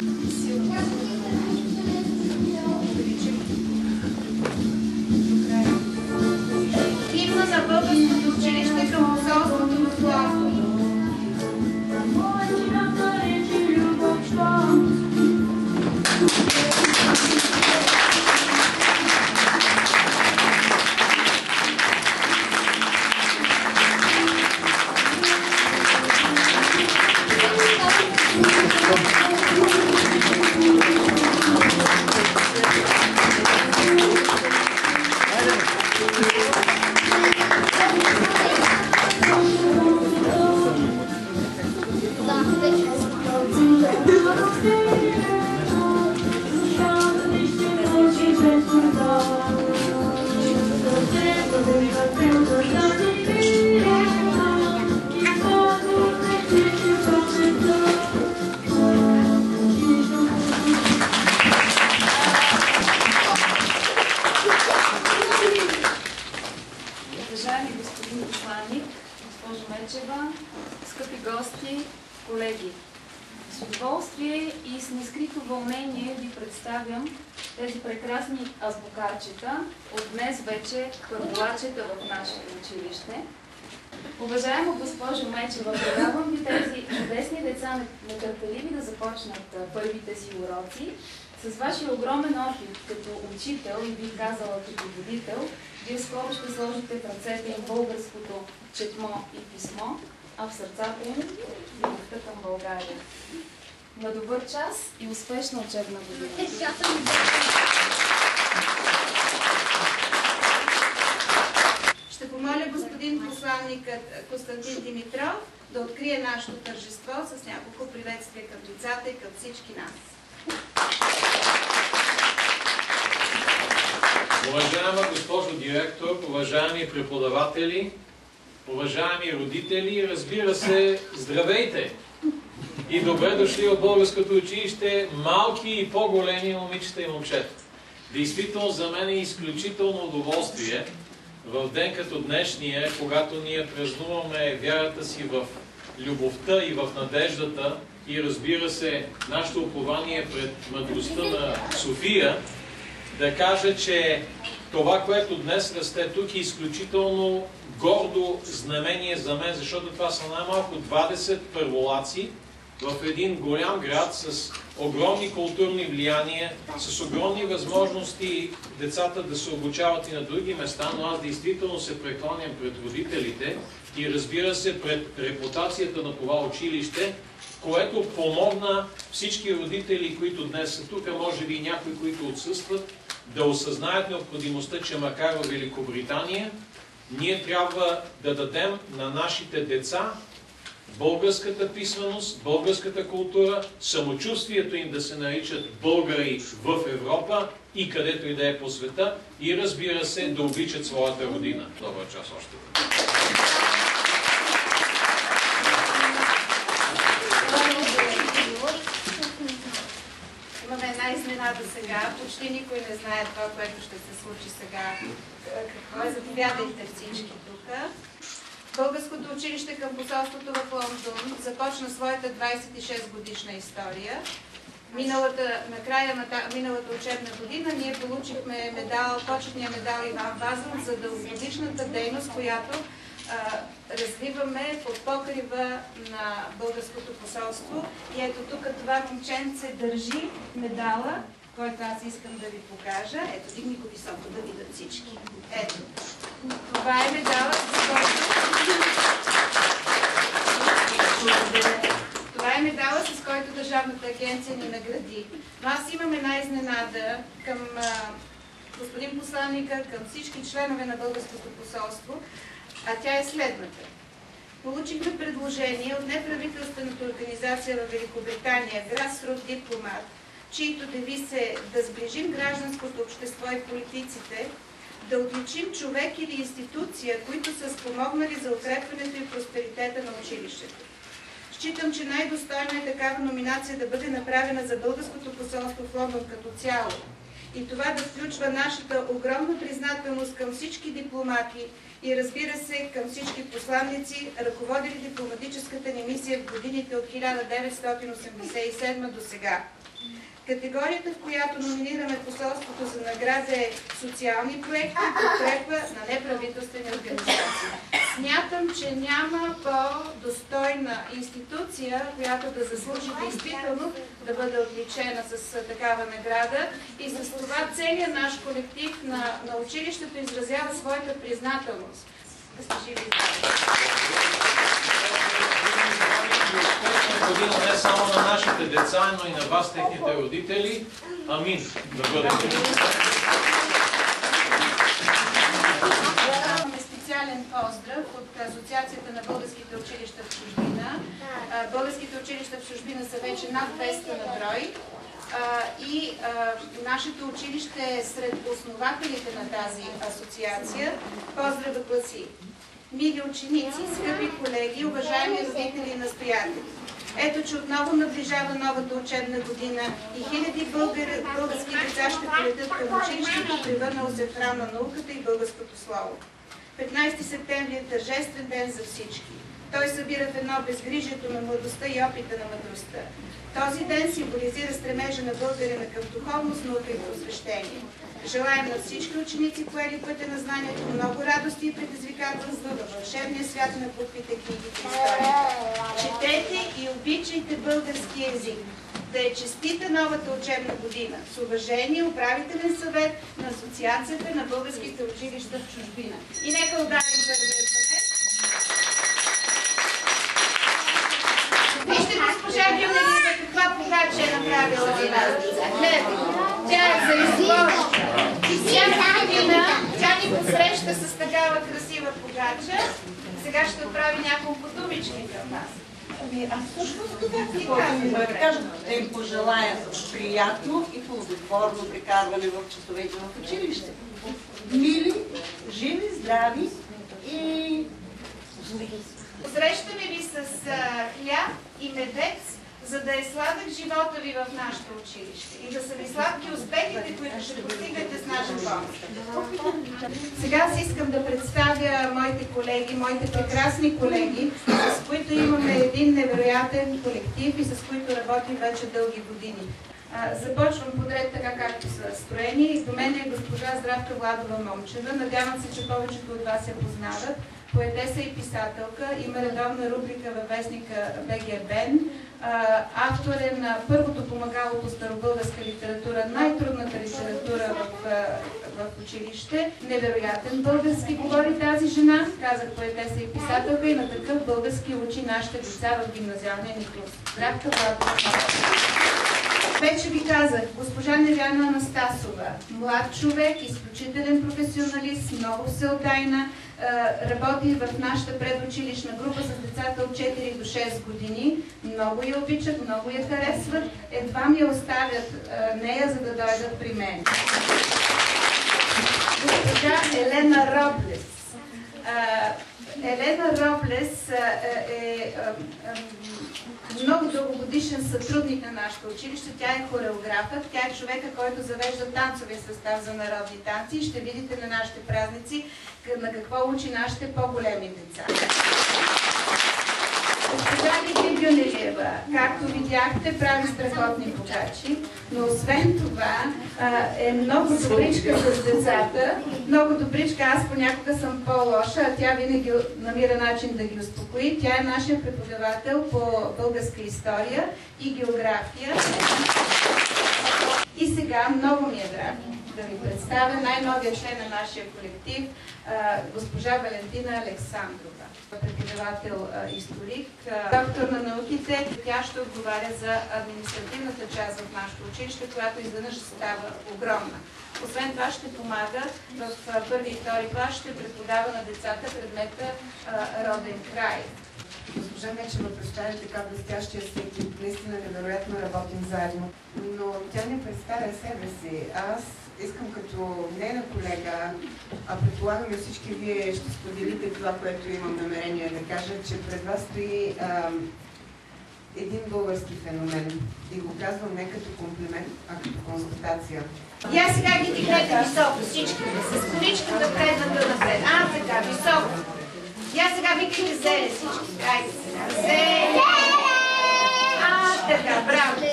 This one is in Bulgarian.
Химна на българското училище към посолството в Лондон. Уважаеми господин посланник, госпожо Мечева, скъпи гости, колеги! С удоволствие и с нескрито вълнение ви представям тези прекрасни азбукарчета, от днес вече първолачета в нашето училище. Уважаема госпожо Мечева, предавам ви тези чудесни деца нетърпеливи да започнат първите си уроци. С вашия огромен опит като учител и бих казала като водител, вие скоро ще сложите в ръцете им българското четмо и писмо, а в сърцата им любовта към България. На добър час и успешна учебна година! Ще помоля господин посланникът Константин Димитров да открие нашето тържество с няколко приветствия към децата и към всички нас. Уважаема госпожо директор, уважаеми преподаватели, уважаеми родители и разбира се, здравейте! И добре дошли от българското училище, малки и по-големи момичета и момчета. Действително за мен е изключително удоволствие в ден като днешния, когато ние празнуваме вярата си в любовта и в надеждата и разбира се, нашето упование пред мъдростта на София, да кажа, че това, което днес расте тук е изключително гордо знамение за мен, защото това са най-малко 20 първолаци в един голям град с огромни културни влияния, с огромни възможности децата да се обучават и на други места, но аз действително се прекланям пред родителите и разбира се пред репутацията на това училище, което помогна всички родители, които днес са тук, а може би и някои, които отсъстват, да осъзнаят необходимостта, че макар в Великобритания, ние трябва да дадем на нашите деца българската писменост, българската култура, самочувствието им да се наричат българи в Европа и където и да е по света и разбира се да обичат своята родина. Добър час още. Имаме една изненада сега. Почти никой не знае това, което ще се случи сега. Какво е? Заповядайте всички тук. Българското училище към посолството в Лондон започна своята 26 годишна история. Накрая на миналата учебна година ние получихме почетния медал Иван Вазов за дългогодишната дейност, която развиваме под покрива на българското посолство. И ето тук това момченце държи медала, който аз искам да ви покажа. Ето, дигни го високо да видят всички. Ето. Това е медала, с който Държавната агенция ни награди. Но аз имам една изненада към господин посланника, към всички членове на българското посолство, а тя е следната. Получихме предложение от неправителствената организация в Великобритания Grassroot Diplomat, чието девиз е да сближим гражданското общество и политиците, да отличим човек или институция, които са спомогнали за укрепването и просперитета на училището. Считам, че най-достойна е такава номинация да бъде направена за българското посолство в Лондон като цяло. И това да включва нашата огромна признателност към всички дипломати и разбира се към всички посланници, ръководили дипломатическата ни мисия в годините от 1987 до сега. Категорията, в която номинираме посолството за награда е социални проекти и подкрепа на неправителствени организации. Смятам, че няма по-достойна институция, която да заслужи действително да бъде отличена с такава награда, и с това целият наш колектив на училището изразява своята признателност. Да сте живи и Година не само на нашите деца, но и на вас, техните родители. Амин. Да бъдете. Имаме специален поздрав от Асоциацията на българските училища в чужбина. Българските училища в чужбина са вече над 200 на брой. И нашето училище е сред основателите на тази асоциация. Поздрава гласи: мили ученици, скъпи колеги, уважаеми родители и настоятели! Ето, че отново наближава новата учебна година и хиляди български деца ще полетят към училището, превърнало се в храм на науката и българското слово. 15 септември е тържествен ден за всички. Той събира в едно безгрижието на младостта и опита на мъдростта. Този ден символизира стремежа на българина към духовност, наука и просвещение. Желаем на всички ученици, поели пътя на знанието, много радости и предизвикателства във вълшебния свят на буквите, книгите и историята. Четете и обичайте български език. Да е честита новата учебна година. С уважение, управителен съвет на Асоциацията на българските училища в чужбина. И нека ударим първия звънец. Вижте госпожа Бюнелиева каква погача е направила за нас. Гледайте, тя е за изложка. И всяка година тя ни посреща с такава красива погача. Сега ще отправи няколко думички към нас. Аз всъщност да кажа, да им пожелая приятно и плодотворно прекарване в часовете в училище. Мили, живи, здрави и успехи. Посрещаме ви с хляб и медец, за да е сладък живота ви в нашето училище и да са ви сладки успехите, които ще постигнете с наша помощ. Сега аз искам да представя моите колеги, моите прекрасни колеги, с които имаме един невероятен колектив и с които работим вече дълги години. Започвам подред така, както са строени. До мен е госпожа Здравка Владова-Момчева. Надявам се, че повечето от вас я познават. Поетеса и писателка, има редовна рубрика във вестника БГ Бен. Автор е на първото помагало по старобългарска литература, най-трудната литература в училище. Невероятен български говори тази жена, казах поетеса и писателка, и на такъв български учи нашите деца в гимназиалния ни клас. Здравка Владова! Вече ви казах, госпожа Невяна Анастасова, млад човек, изключителен професионалист, много всеотдайна, работи в нашата предучилищна група с децата от 4 до 6 години. Много я обичат, много я харесват. Едва ми я оставят нея, за да дойдат при мен. Госпожа Елена Роблес. Елена Роблес е много дългогодишен сътрудник на нашето училище. Тя е хореографът, тя е човека, който завежда танцовия състав за народни танци, и ще видите на нашите празници на какво учи нашите по-големи деца. Госпожа Лидия Бюнелиева, както видяхте, прави страхотни погачи, но освен това е много добричка с децата. Много добричка, аз понякога съм по-лоша, а тя винаги намира начин да ги успокои. Тя е нашия преподавател по българска история и география. И сега много ми е драго да ви представя най-новия член на нашия колектив, госпожа Валентина Александрова. Преподавател историк, доктор на науките. Тя ще отговаря за административната част в нашето училище, която изведнъж става огромна. Освен това ще помага в първи и втори клас, ще преподава на децата предмета роден край. Госпожа Мечева представя така блестящия си екип. Наистина невероятно работим заедно. Но тя не представя себе си. Аз искам като нейна колега, а предполагаме всички вие ще споделите това, което имам намерение да кажа, че пред вас стои един български феномен. И го казвам не като комплимент, а като констатация. И аз сега ги дигнете високо, всички, с количката предната напред. Така, високо. И аз сега викайте зеле всички. Хайде сега. Зеле! Така, браво!